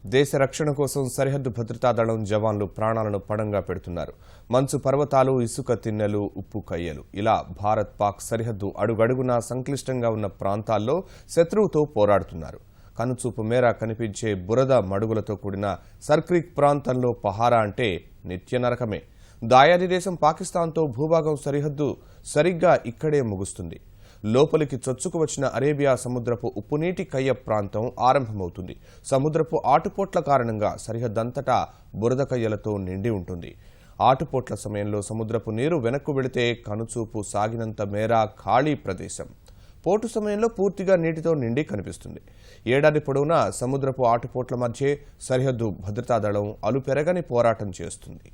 దేశ రక్షణ కోసం సరిహద్దు భద్రతా దళం జవాన్లు ప్రాణాలను పణంగా పెడుతున్నారు. మంచు పర్వతాలు, ఇసుక తిన్నెలు, ఉప్పు కయ్యలు ఇలా భారత్ పాక్ సరిహద్దు అడుగడుగునా సంక్లిష్టంగా ఉన్న ప్రాంతాల్లో శత్రువుతో పోరాడుతున్నారు. కనుచూపు మేర కనిపించే బురద మడుగులతో కూడిన సర్క్రీక్ ప్రాంతంలో పహారా అంటే నిత్య నరకమే. దాయాది దేశం పాకిస్తాన్తో భూభాగం సరిహద్దు సరిగ్గా ఇక్కడే ముగుస్తుంది. లోపలికి చొచ్చుకు వచ్చిన అరేబియా సముద్రపు ఉప్పునీటి కయ్య ప్రాంతం ఆరంభమవుతుంది. సముద్రపు ఆటుపోట్ల కారణంగా సరిహద్దంతటా బురద కయ్యలతో నిండి ఉంటుంది. ఆటుపోట్ల సమయంలో సముద్రపు నీరు వెనక్కు వెళితే కనుచూపు సాగినంత మేర ఖాళీ ప్రదేశం. పోటు సమయంలో పూర్తిగా నీటితో నిండి కనిపిస్తుంది. ఏడాది పొడవునా సముద్రపు ఆటుపోట్ల మధ్య సరిహద్దు భద్రతా దళం అలుపెరగని పోరాటం చేస్తుంది.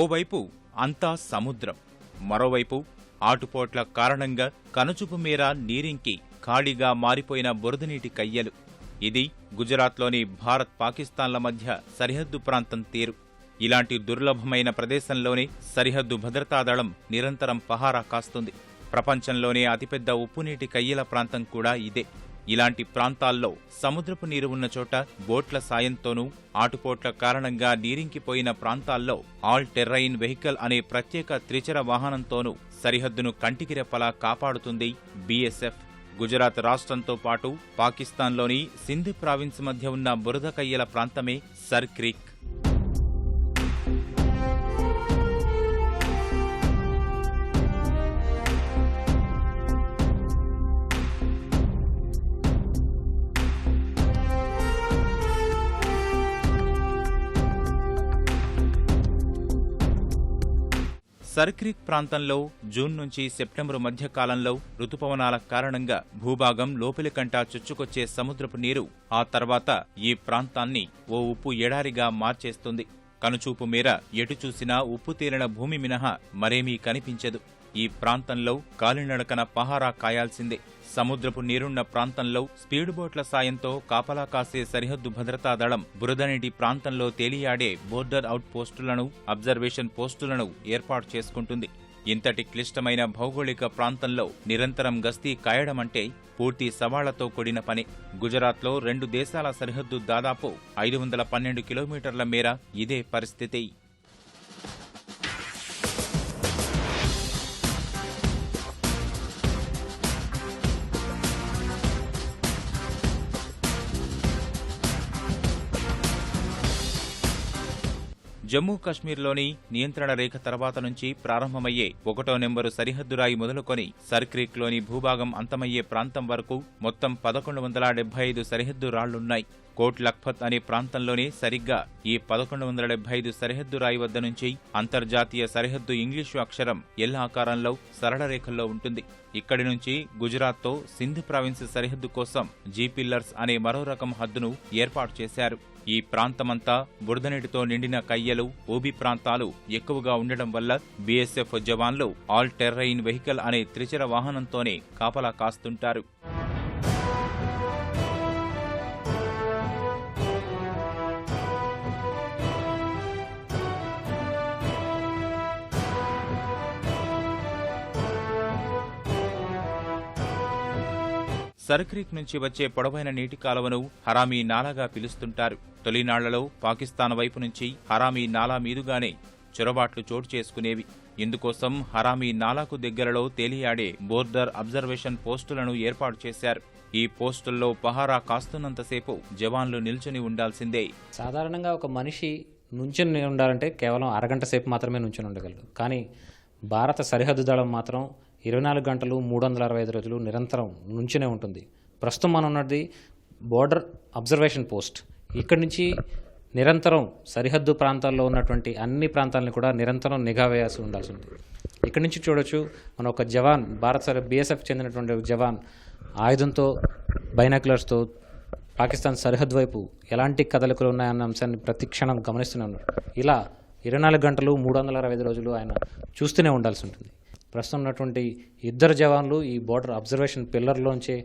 ఓవైపు అంతా సముద్రం, మరోవైపు ఆటుపోట్ల కారణంగా కనుచూపు మేర నీరింకి ఖాళీగా మారిపోయిన బురదనీటి కయ్యలు. ఇది గుజరాత్లోని భారత్ పాకిస్తాన్ల మధ్య సరిహద్దు ప్రాంతం తీరు. ఇలాంటి దుర్లభమైన ప్రదేశంలోనే సరిహద్దు భద్రతా దళం నిరంతరం పహారా కాస్తుంది. ప్రపంచంలోనే అతిపెద్ద ఉప్పునీటి కయ్యల ప్రాంతం కూడా ఇదే. ఇలాంటి ప్రాంతాల్లో సముద్రపు నీరు ఉన్న చోట బోట్ల సాయంతోనూ, ఆటుపోట్ల కారణంగా నీరింకిపోయిన ప్రాంతాల్లో ఆల్ టెర్రైన్ వెహికల్ అనే ప్రత్యేక త్రిచర వాహనంతోనూ సరిహద్దును కంటికిరెప్పలా కాపాడుతుంది బీఎస్ఎఫ్. గుజరాత్ రాష్ట్రంతో పాటు పాకిస్తాన్లోని సింధ్ ప్రావిన్స్ మధ్య ఉన్న బురద కయ్యల ప్రాంతమే సర్క్రీక్. సర్క్రీక్ ప్రాంతంలో జూన్ నుంచి సెప్టెంబరు మధ్య కాలంలో రుతుపవనాల కారణంగా భూభాగం లోపలికంటా చొచ్చుకొచ్చే సముద్రపు నీరు ఆ తర్వాత ఈ ప్రాంతాన్ని ఓ ఉప్పు ఎడారిగా మార్చేస్తుంది. కనుచూపు మేర ఎటు చూసినా ఉప్పు తేలిన భూమి మినహా మరేమీ కనిపించదు. ఈ ప్రాంతంలో కాలినడకన పహారా కాయాల్సిందే. సముద్రపు నీరున్న ప్రాంతంలో స్పీడ్ బోట్ల సాయంతో కాపలా కాసే సరిహద్దు భద్రతా దళం బురదనీటి ప్రాంతంలో తేలియాడే బోర్డర్ అవుట్ పోస్టులను, అబ్జర్వేషన్ పోస్టులను ఏర్పాటు చేసుకుంటుంది. ఇంతటి క్లిష్టమైన భౌగోళిక ప్రాంతంలో నిరంతరం గస్తీ కాయడమంటే పూర్తి సవాళ్లతో కూడిన పని. గుజరాత్లో 2 దేశాల సరిహద్దు దాదాపు 512 కిలోమీటర్ల మేర ఇదే పరిస్థితి. జమ్మూ కశ్మీర్లోని నియంత్రణ రేఖ తర్వాత నుంచి ప్రారంభమయ్యే 1వ నెంబరు సరిహద్దు రాయి మొదలుకొని సర్క్రీక్లోని భూభాగం అంతమయ్యే ప్రాంతం వరకు మొత్తం 1175 సరిహద్దు రాళ్లున్నాయి. కోట్ లఖ్పత్ అనే ప్రాంతంలోనే సరిగ్గా ఈ 1175 సరిహద్దు రాయి వద్ద నుంచి అంతర్జాతీయ సరిహద్దు ఇంగ్లీషు అక్షరం ఎల్ ఆకారంలో సరళ రేఖల్లో ఉంటుంది. ఇక్కడి నుంచి గుజరాత్తో సింధ్ ప్రావిన్స్ సరిహద్దు కోసం జీ-పిల్లర్స్ అనే మరో రకం హద్దును ఏర్పాటు చేశారు. ఈ ప్రాంతమంతా బురదనీటితో నిండిన కయ్యలు, ఊబి ప్రాంతాలు ఎక్కువగా ఉండడం వల్ల బీఎస్ఎఫ్ జవాన్లు ఆల్ టెర్రైన్ వెహికల్ అనే త్రిచర వాహనంతోనే కాపలా కాస్తుంటారు. సర్క్రీక్ నుంచి వచ్చే పొడవైన నీటి కాలువను హరామీ నాలాగా పిలుస్తుంటారు. తొలినాళ్లలో పాకిస్తాన్ వైపు నుంచి హరామీ నాలా మీదుగానే చొరబాట్లు చోటు చేసుకునేవి. ఇందుకోసం హరామీ నాలాకు దగ్గరలో తేలియాడే బోర్డర్ అబ్జర్వేషన్ పోస్టులను ఏర్పాటు చేశారు. ఈ పోస్టుల్లో పహారా కాస్తున్నంతసేపు జవాన్లు నిల్చుని ఉండాల్సిందే. సాధారణంగా ఒక మనిషి నుంచుని ఉండాలంటే కేవలం అరగంట సేపు మాత్రమే నుంచుని ఉండగలరు. కానీ భారత సరిహద్దు దళం మాత్రం 24 గంటలు 365 రోజులు నిరంతరం నుంచునే ఉంటుంది. ప్రస్తుతం మనం ఉన్నది బోర్డర్ అబ్జర్వేషన్ పోస్ట్. ఇక్కడి నుంచి నిరంతరం సరిహద్దు ప్రాంతాల్లో ఉన్నటువంటి అన్ని ప్రాంతాలను కూడా నిరంతరం నిఘా వేయాల్సి ఉండాల్సి ఉంటుంది. ఇక్కడి నుంచి చూడొచ్చు, మన ఒక జవాన్, భారత బీఎస్ఎఫ్ చెందినటువంటి జవాన్ ఆయుధంతో, బైనాక్యులర్స్తో పాకిస్తాన్ సరిహద్దు వైపు ఎలాంటి కదలికలు ఉన్నాయన్న అంశాన్ని ప్రతి క్షణం గమనిస్తూనే ఉన్నారు. ఇలా 24 గంటలు 365 రోజులు ఆయన చూస్తూనే ఉండాల్సి ఉంటుంది. ప్రస్తుతం ఉన్నటువంటి ఇద్దరు జవాన్లు ఈ బోర్డర్ అబ్జర్వేషన్ పిల్లర్లోంచే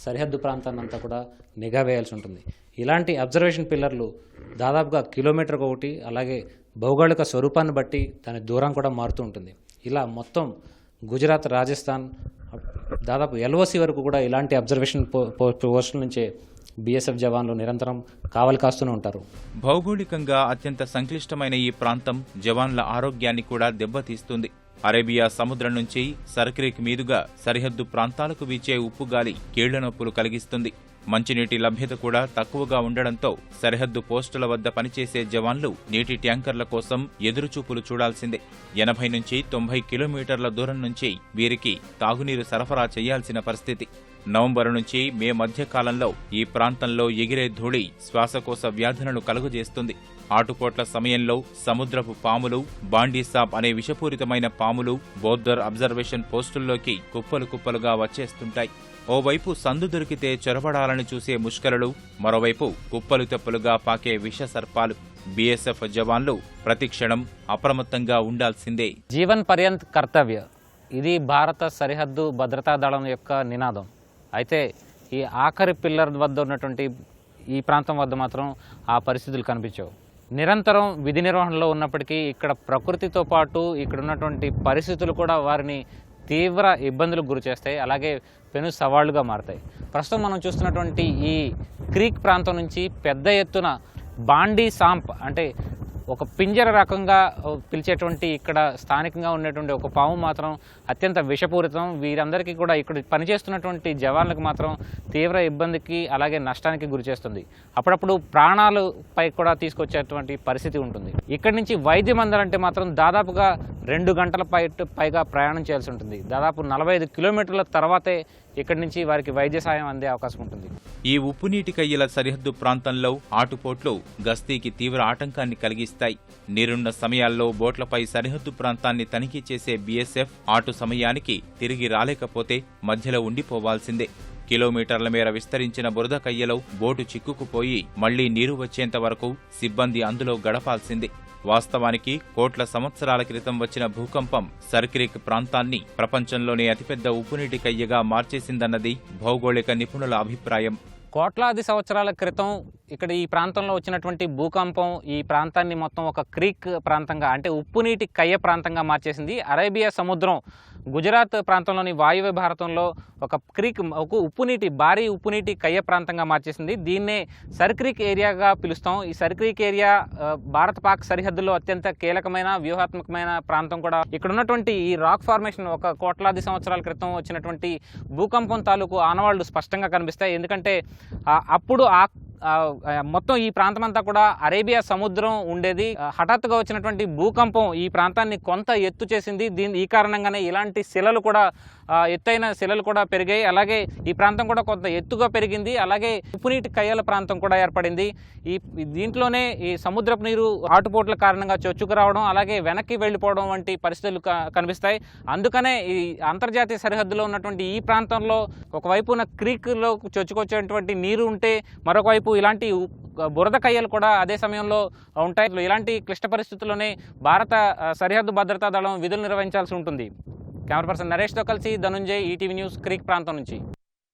సరిహద్దు ప్రాంతాన్ని అంతా కూడా నిఘా వేయాల్సి ఉంటుంది. ఇలాంటి అబ్జర్వేషన్ పిల్లర్లు దాదాపుగా కిలోమీటర్కి ఒకటి, అలాగే భౌగోళిక స్వరూపాన్ని బట్టి దాని దూరం కూడా మారుతూ ఉంటుంది. ఇలా మొత్తం గుజరాత్, రాజస్థాన్ దాదాపు ఎల్ఓసి వరకు కూడా ఇలాంటి అబ్జర్వేషన్ పోస్టుల నుంచే బీఎస్ఎఫ్ జవాన్లు నిరంతరం కావలి కాస్తూనే ఉంటారు. భౌగోళికంగా అత్యంత సంక్లిష్టమైన ఈ ప్రాంతం జవాన్ల ఆరోగ్యాన్ని కూడా దెబ్బతీస్తుంది. అరేబియా సముద్రం నుంచి సర్క్రీక్ మీదుగా సరిహద్దు ప్రాంతాలకు వీచే ఉప్పుగాలి కీళ్ల నొప్పులు కలిగిస్తుంది. మంచినీటి లభ్యత కూడా తక్కువగా ఉండడంతో సరిహద్దు పోస్టుల వద్ద పనిచేసే జవాన్లు నీటి ట్యాంకర్ల కోసం ఎదురుచూపులు చూడాల్సిందే. 80 నుంచి 90 కిలోమీటర్ల దూరం నుంచి వీరికి తాగునీరు సరఫరా చేయాల్సిన పరిస్థితి. నవంబరు నుంచి మే మధ్య కాలంలో ఈ ప్రాంతంలో ఎగిరే ధూళి శ్వాసకోశ వ్యాధులను కలుగజేస్తుంది. ఆటుపోట్ల సమయంలో సముద్రపు పాములు, బాండీసాప్ అనే విషపూరితమైన పాములు బోర్డర్ అబ్జర్వేషన్ పోస్టుల్లోకి కుప్పలు కుప్పలుగా వచ్చేస్తుంటాయి. ఓవైపు సందు దొరికితే చొరబడాలని చూసే ముష్కరులు, మరోవైపు కుప్పలు తెప్పలుగా పాకే విష సర్పాలు. బీఎస్ఎఫ్ జవాన్లు ప్రతిక్షణం అప్రమత్తంగా ఉండాల్సిందే. జీవన్ పర్యంత్ కర్తవ్య, ఇది భారత సరిహద్దు భద్రతా దళం యొక్క నినాదం. అయితే ఈ ఆఖరి పిల్లర్ వద్ద ఉన్నటువంటి ఈ ప్రాంతం వద్ద మాత్రం ఆ పరిస్థితులు కనిపించవు. నిరంతరం విధి నిర్వహణలో ఉన్నప్పటికీ ఇక్కడ ప్రకృతితో పాటు ఇక్కడ ఉన్నటువంటి పరిస్థితులు కూడా వారిని తీవ్ర ఇబ్బందులకు గురి చేస్తాయి, అలాగే పెను సవాళ్లుగా మారతాయి. ప్రస్తుతం మనం చూస్తున్నటువంటి ఈ క్రీక్ ప్రాంతం నుంచి పెద్ద ఎత్తున బాండీ సాంప్ అంటే ఒక పింజర రకంగా పిలిచేటువంటి ఇక్కడ స్థానికంగా ఉండేటువంటి ఒక పాము మాత్రం అత్యంత విషపూరితం. వీరందరికీ కూడా ఇక్కడ పనిచేస్తున్నటువంటి జవాన్లకు మాత్రం తీవ్ర ఇబ్బందికి అలాగే నష్టానికి గురి చేస్తుంది. అప్పుడప్పుడు ప్రాణాలపై కూడా తీసుకొచ్చేటువంటి పరిస్థితి ఉంటుంది. ఇక్కడి నుంచి వైద్యం అందాలంటే మాత్రం దాదాపుగా 2 గంటల పైగా ప్రయాణం చేయాల్సి ఉంటుంది. దాదాపు 45 కిలోమీటర్ల తర్వాతే ఇక్కడి నుంచి వారికి వైద్య సాయం అందే అవకాశం ఉంటుంది. ఈ ఉప్పునీటి కయ్యల సరిహద్దు ప్రాంతంలో ఆటుపోట్లు గస్తీకి తీవ్ర ఆటంకాన్ని కలిగిస్తాయి. నీరున్న సమయాల్లో బోట్లపై సరిహద్దు ప్రాంతాన్ని తనిఖీ చేసే బీఎస్ఎఫ్ ఆటు సమయానికి తిరిగి రాలేకపోతే మధ్యలో ఉండిపోవాల్సిందే. కిలోమీటర్ల మేర విస్తరించిన బురద కయ్యలో బోటు చిక్కుకుపోయి మళ్లీ నీరు వచ్చేంత వరకు సిబ్బంది అందులో గడపాల్సిందే. వాస్తవానికి కోట్ల సంవత్సరాల క్రితం వచ్చిన భూకంపం సర్క్రీక్ ప్రాంతాన్ని ప్రపంచంలోనే అతిపెద్ద ఉప్పునీటి కయ్యగా మార్చేసిందన్నది భౌగోళిక నిపుణుల అభిప్రాయం. కోట్లాది సంవత్సరాల క్రితం ఇక్కడ ఈ ప్రాంతంలో వచ్చినటువంటి భూకంపం ఈ ప్రాంతాన్ని మొత్తం ఒక క్రీక్ ప్రాంతంగా అంటే ఉప్పునీటి కయ్య ప్రాంతంగా మార్చేసింది. అరేబియా సముద్రం గుజరాత్ ప్రాంతంలోని వాయువ్య భారతంలో ఒక క్రీక్, ఒక భారీ ఉప్పునీటి కయ్య ప్రాంతంగా మార్చేసింది. దీన్నే సర్క్రీక్ ఏరియాగా పిలుస్తాం. ఈ సర్క్రీక్ ఏరియా భారత పాక్ సరిహద్దులో అత్యంత కీలకమైన వ్యూహాత్మకమైన ప్రాంతం కూడా. ఇక్కడ ఉన్నటువంటి ఈ రాక్ ఫార్మేషన్ ఒక కోట్లాది సంవత్సరాల క్రితం వచ్చినటువంటి భూకంపం తాలూకు ఆనవాళ్లు స్పష్టంగా కనిపిస్తాయి. ఎందుకంటే అప్పుడు మొత్తం ఈ ప్రాంతం అంతా కూడా అరేబియా సముద్రం ఉండేది. హఠాత్తుగా వచ్చినటువంటి భూకంపం ఈ ప్రాంతాన్ని కొంత ఎత్తు చేసింది. ఈ కారణంగానే ఇలాంటి శిలలు కూడా ఎత్తైన శిలలు కూడా పెరిగాయి. అలాగే ఈ ప్రాంతం కూడా కొంత ఎత్తుగా పెరిగింది. అలాగే ఉప్పునీటి కయ్యల ప్రాంతం కూడా ఏర్పడింది. దీంట్లోనే ఈ సముద్రపు నీరు ఆటుపోట్ల కారణంగా చొచ్చుకు రావడం, అలాగే వెనక్కి వెళ్ళిపోవడం వంటి పరిస్థితులు కనిపిస్తాయి. అందుకనే ఈ అంతర్జాతీయ సరిహద్దులో ఉన్నటువంటి ఈ ప్రాంతంలో ఒకవైపున క్రీక్లో చొచ్చుకొచ్చేటువంటి నీరు ఉంటే మరొక వైపు ఇలాంటి బురద కయ్యలు కూడా అదే సమయంలో ఉంటాయి. ఇలాంటి క్లిష్ట పరిస్థితుల్లోనే భారత సరిహద్దు భద్రతా దళం విధులు నిర్వహించాల్సి ఉంటుంది. కెమెరా పర్సన్ నరేష్తో కలిసి ధనుంజయ్, ఈటీవీ న్యూస్, క్రీక్ ప్రాంతం నుంచి.